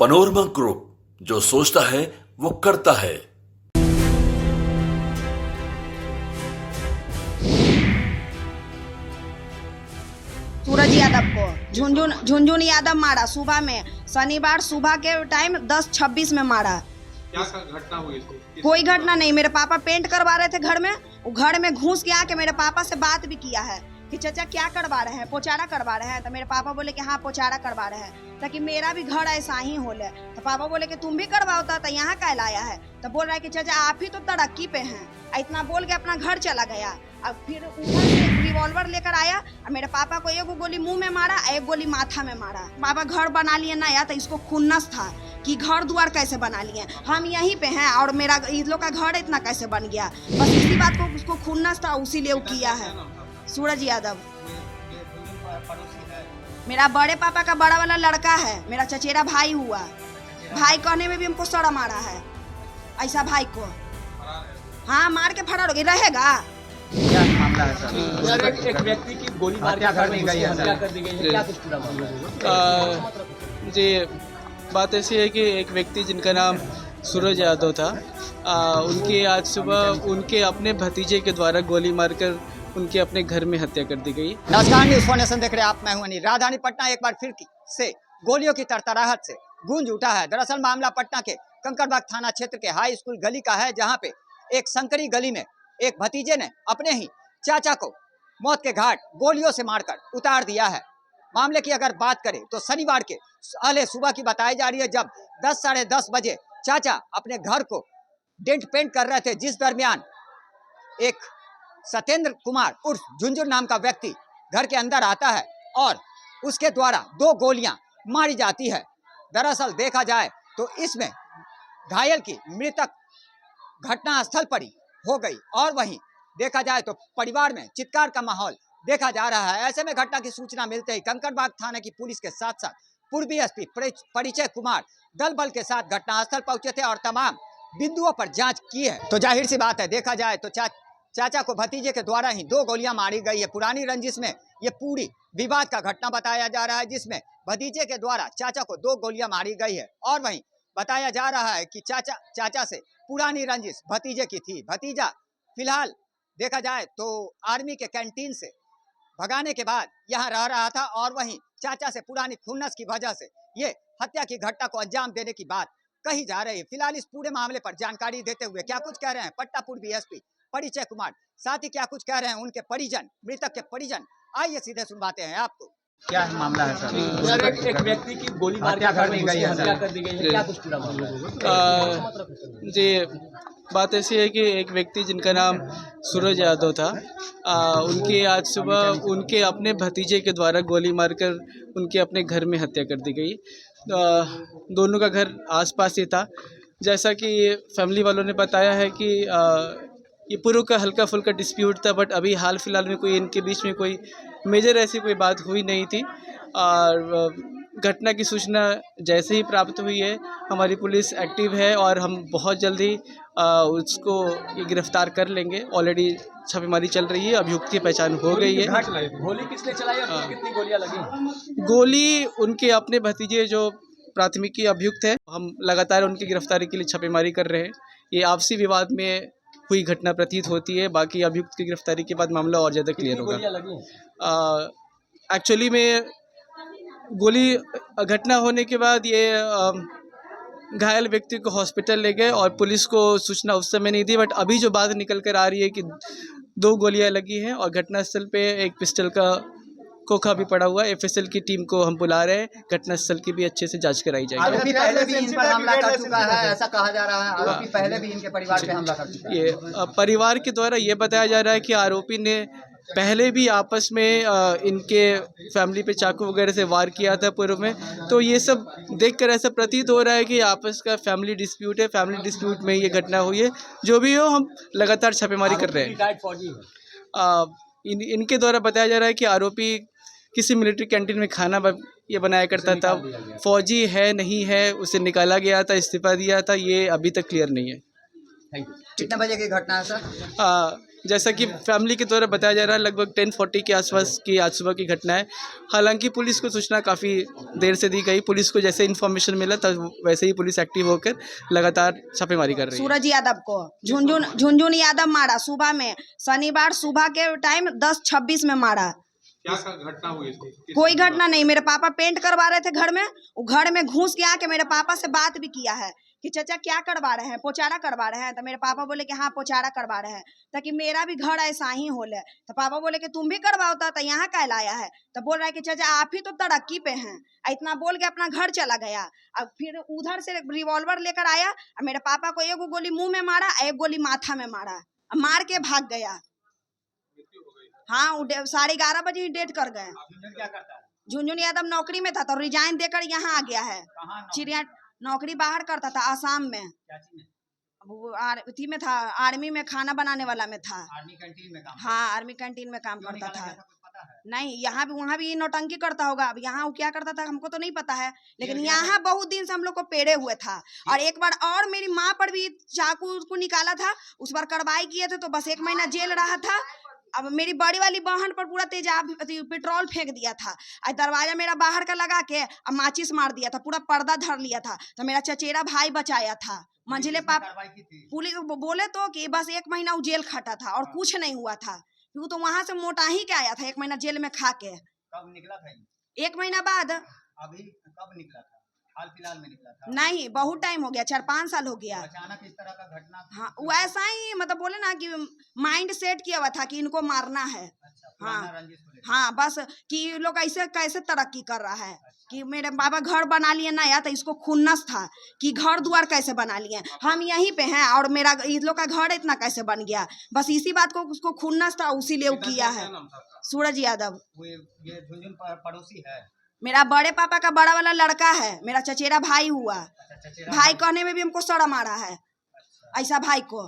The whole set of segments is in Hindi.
पनोरमा ग्रुप, जो सोचता है वो करता है। सूरज यादव को झुनझुन यादव मारा सुबह में, शनिवार सुबह के टाइम 10:26 में मारा। क्या घटना हुई? कोई घटना नहीं। मेरे पापा पेंट करवा रहे थे घर में, वो घर में घुस के आके मेरे पापा से बात भी किया है कि चाचा क्या करवा रहे हैं, पोचारा करवा रहे हैं। तो मेरे पापा बोले कि हाँ पोचारा करवा रहे हैं, ताकि मेरा भी घर ऐसा ही होले। तो पापा बोले कि तुम भी करवाओता तो यहाँ क्या लाया है। तो बोल रहा है कि चाचा आप ही तो तरक्की पे हैं। इतना बोल के अपना घर चला गया। अब फिर ऊपर से रिवॉल्वर लेकर आया और मेरे पापा को एक गोली मुंह में मारा, एक गोली माथा में मारा। पापा घर बना लिए नया, तो इसको खुन्नस था कि घर द्वार कैसे बना लिए, हम यहीं पे हैं और मेरा इन लोग का घर इतना कैसे बन गया। बस इसी बात को उसको खुन्नस था, उसी लिए वो किया है। सूरज यादव मेरा बड़े पापा का बड़ा वाला लड़का है, मेरा चचेरा भाई हुआ। भाई कहने में भी हमको शर्म आ रहा है ऐसा भाई को। हाँ मार के फरार हो गई रहेगा। क्या मामला है सर? एक व्यक्ति की गोली मार हत्या कर दी गई है सर। कर दी गई है, क्या कुछ पूरा मामला है? जी बात ऐसी है कि एक व्यक्ति जिनका नाम सूरज यादव था, उनकी आज सुबह उनके अपने भतीजे के द्वारा गोली मारकर उनके अपने घर में हत्या कर दी गई। नमस्कार, न्यूज़ फॉर नेशन देख रहे हैं आप, मैं हूं अनिल। राजधानी पटना एक बार फिर से गोलियों की तड़तड़ाहट से गूंज उठा है। दरअसल मामला पटना के कंकड़बाग थाना क्षेत्र के हाई स्कूल गली का है, जहां पे एक संकरी गली में एक भतीजे ने अपने ही चाचा को मौत के घाट गोलियों से मारकर उतार दिया है। मामले की अगर बात करें तो शनिवार के पहले सुबह की बताई जा रही है, जब 10 साढ़े 10 बजे चाचा अपने घर को डेंट पेंट कर रहे थे, जिस दरमियान एक सत्येंद्र कुमार उर्फ झुनझुन नाम का व्यक्ति घर के अंदर आता है और उसके द्वारा 2 गोलियां मारी जाती है। दरअसल देखा जाए तो इसमें घायल की मृतक घटना स्थल पर ही हो गई और वहीं देखा जाए तो परिवार में चित्कार का माहौल देखा जा रहा है। ऐसे में घटना की सूचना मिलते ही कंकड़बाग थाने की पुलिस के साथ साथ पूर्वी एसपी परिचय कुमार दल बल के साथ घटनास्थल पहुंचे थे और तमाम बिंदुओं पर जांच की है। तो जाहिर सी बात है, देखा जाए तो चाचा को भतीजे के द्वारा ही 2 गोलियां मारी गई है। पुरानी रंजिश में ये पूरी विवाद का घटना बताया जा रहा है, जिसमें भतीजे के द्वारा चाचा को 2 गोलियां मारी गई है और वहीं बताया जा रहा है कि चाचा से पुरानी रंजिश भतीजे की थी। भतीजा फिलहाल देखा जाए तो आर्मी के कैंटीन से भगाने के बाद यहाँ रह रहा था और वहीं चाचा से पुरानी खुन्नस की वजह से ये हत्या की घटना को अंजाम देने की बात कही जा रही है। फिलहाल इस पूरे मामले पर जानकारी देते हुए क्या कुछ कह रहे हैं पटना पूर्वी एसपी परिचय कुमार, साथ ही क्या कुछ कह रहे हैं उनके परिजन, मृतक के परिजन, आइए सीधे सुनवाते हैं आपको। क्या मामला है सर? एक व्यक्ति की गोली मार हत्या कर दी गई है क्या सर। कर दी गई है, क्या कुछ पूरा मामला है? जी बात ऐसी है कि एक व्यक्ति जिनका नाम सूरज यादव था, उनकी आज सुबह उनके अपने भतीजे के द्वारा गोली मारकर उनके अपने घर में हत्या कर दी गई। दोनों का घर आसपास ही था। जैसा कि फैमिली वालों ने बताया है कि ये पूर्व का हल्का फुल्का डिस्प्यूट था, बट अभी हाल फिलहाल में कोई इनके बीच में कोई मेजर ऐसी कोई बात हुई नहीं थी। और घटना की सूचना जैसे ही प्राप्त हुई है, हमारी पुलिस एक्टिव है और हम बहुत जल्दी उसको गिरफ्तार कर लेंगे। ऑलरेडी छापेमारी चल रही है, अभियुक्त की पहचान हो गई है। गोली किसने चलाई और कितनी गोलियां लगी? गोली उनके अपने भतीजे जो प्राथमिकी अभियुक्त है, हम लगातार उनकी गिरफ्तारी के लिए छापेमारी कर रहे हैं। ये आपसी विवाद में हुई घटना प्रतीत होती है। बाकी अभियुक्त की गिरफ्तारी के बाद मामला और ज़्यादा क्लियर होगा। एक्चुअली में गोली घटना होने के बाद ये घायल व्यक्ति को हॉस्पिटल ले गए और पुलिस को सूचना उस समय नहीं दी, बट अभी जो बात निकल कर आ रही है कि 2 गोलियां लगी हैं और घटनास्थल पे एक पिस्टल का खोखा भी पड़ा हुआ है। एफएसएल की टीम को हम बुला रहे हैं, घटनास्थल की भी अच्छे से जांच कराई जाएगी। आरोपी पहले भी इन पर हमला कर चुका है, ऐसा कहा जा रहा है। आरोपी पहले भी इनके परिवार पे हमला कर चुका है। ये परिवार के द्वारा ये बताया जा रहा है कि आरोपी ने पहले भी आपस में इनके फैमिली पे चाकू वगैरह से वार किया था पूर्व में। तो ये सब देखकर ऐसा प्रतीत हो रहा है कि आपस का फैमिली डिस्प्यूट है, फैमिली डिस्प्यूट में ये घटना हुई है। जो भी हो, हम लगातार छापेमारी कर रहे हैं। इनके द्वारा बताया जा रहा है कि आरोपी किसी मिलिट्री कैंटीन में खाना ये बनाया करता था। फौजी है नहीं है, उसे निकाला गया था, इस्तीफा दिया था, ये अभी तक क्लियर नहीं है। कितने बजे की घटना है सर? जैसा कि फैमिली के द्वारा बताया जा रहा है लगभग 10:40 के आसपास की आज सुबह की घटना है। हालांकि पुलिस को सूचना काफ़ी देर से दी गई। पुलिस को जैसे इन्फॉर्मेशन मिला तब वैसे ही पुलिस एक्टिव होकर लगातार छापेमारी कर रही है। सूरज यादव को झुनझुन यादव मारा सुबह में, शनिवार सुबह के टाइम 10:26 में मारा। क्या घटना हुई थी? कोई घटना नहीं, मेरे पापा पेंट करवा रहे थे घर में, वो घर में घुस के आके मेरे पापा से बात भी किया है कि चाचा क्या करवा रहे हैं, पोचाड़ा करवा रहे हैं। तो मेरे पापा बोले कि हाँ पोचाड़ा करवा रहे हैं, ताकि मेरा भी घर ऐसा ही हो ले। तो पापा बोले कि तुम भी करवाओ तो यहाँ का लाया है। तो बोल रहा है कि चाचा आप ही तो तरक्की पे हैं। इतना बोल के अपना घर चला गया। अब फिर उधर से रिवॉल्वर लेकर आया, मेरे पापा को एक गोली मुंह में मारा, एक गोली माथा में मारा, मार के भाग गया। हाँ, 11:30 बजे ही डेट कर गए। क्या करता है? झुनझुन यादव नौकरी में था तो रिजाइन देकर यहाँ आ गया है। चिड़िया नौकरी बाहर करता था, आसाम में। वो अथी में था, आर्मी में खाना बनाने वाला में था। आर्मी कैंटीन में काम? हाँ, आर्मी कैंटीन में काम करता था। नहीं, यहाँ भी वहाँ भी नौटंकी करता होगा। अब यहाँ वो क्या करता था हमको तो नहीं पता है, लेकिन यहाँ बहुत दिन से हम लोग को पेड़े हुए था। और एक बार और मेरी माँ पर भी चाकू उसको निकाला था, उस बार कार्रवाई किए थे तो बस 1 महीना जेल रहा था। अब मेरी बड़ी वाली बहन पर पूरा तेजाब पेट्रोल फेंक दिया था, और दरवाजा मेरा बाहर का लगा के अब माचिस मार दिया था, पूरा पर्दा धर लिया था। तो मेरा चचेरा भाई बचाया था। मंझले पापा पुलिस बोले तो कि बस 1 महीना वो जेल खटा था और कुछ नहीं हुआ था। वो तो वहां से मोटा ही के आया था 1 महीना जेल में खा के। कब निकला था? 1 महीना बाद। अभी कब निकला था? हाल फिलहाल में निकला था? नहीं, बहुत टाइम हो गया, 4-5 साल हो गया। अचानक इस तरह का घटना? हाँ, वो ऐसा ही मतलब बोले ना कि माइंड सेट किया हुआ था कि इनको मारना है। हाँ हाँ, बस कि ये लोग ऐसे कैसे तरक्की कर रहा है कि मेरे बाबा घर बना लिए नया, तो इसको खुन्नस था कि घर द्वार कैसे बना लिए, हम यहीं पे हैं और मेरा इस लोग का घर इतना कैसे बन गया। बस इसी बात को उसको खुन्नस था, उसी लिए वो किया है। सूरज यादव। ये झुनझुन पड़ोसी है? मेरा बड़े पापा का बड़ा वाला लड़का है, मेरा चचेरा भाई हुआ। भाई कहने में भी हमको सड़ा मारा है। ऐसा भाई को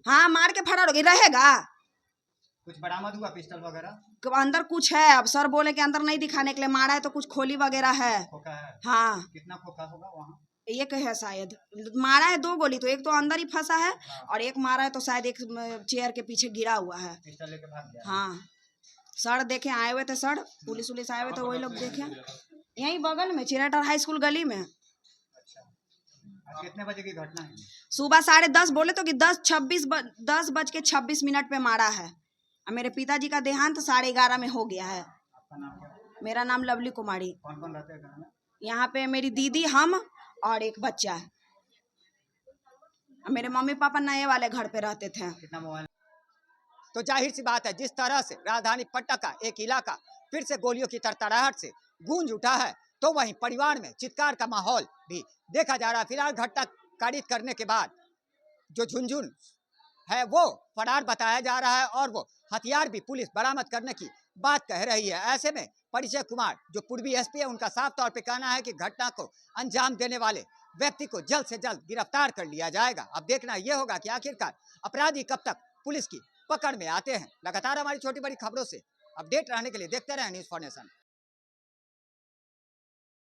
हाँ मार के फरार हो गई। रहेगा कुछ बरामद हुआ? पिस्टल वगैरह? अंदर कुछ है, अब सर बोले कि अंदर नहीं दिखाने के लिए, मारा है तो कुछ खोली वगैरह है। खोखा है? हाँ। कितना खोखा होगा वहाँ? एक है शायद, मारा है 2 गोली, तो एक तो अंदर ही फंसा है और एक मारा है तो शायद एक चेयर के पीछे गिरा हुआ है। पिस्टल लेके भाग गया? हाँ। सर देखे आए हुए थे, सर पुलिस आए हुए थे, वही लोग देखे यहीं बगल में चिराटर हाई स्कूल गली में। कितने बजे की घटना है? सुबह 10:30 बोले तो कि 10:26 पे मारा है। मेरे पिताजी का देहांत 11:30 में हो गया है। आपका नाम क्या? मेरा नाम लवली कुमारी। कौन कौन रहते हैं घर में? यहाँ पे मेरी दीदी, हम और एक बच्चा है। मेरे मम्मी पापा नए वाले घर पे रहते थे। कितना मोबाइल? तो जाहिर सी बात है, जिस तरह से राजधानी पटना का एक इलाका फिर से गोलियों की तरतराहट से गूंज उठा है, तो वहीं परिवार में चित्कार का माहौल भी देखा जा रहा है। फिलहाल घटना कारित करने के बाद जो झुनझुन है वो फरार बताया जा रहा है और वो हथियार भी पुलिस बरामद करने की बात कह रही है। ऐसे में परिचय कुमार जो पूर्वी एसपी है, उनका साफ तौर पे कहना है कि घटना को अंजाम देने वाले व्यक्ति को जल्द से जल्द गिरफ्तार कर लिया जाएगा। अब देखना यह होगा कि आखिरकार अपराधी कब तक पुलिस की पकड़ में आते हैं। लगातार हमारी छोटी बड़ी खबरों से अपडेट रहने के लिए देखते रहें न्यूज़ फॉर नेशन।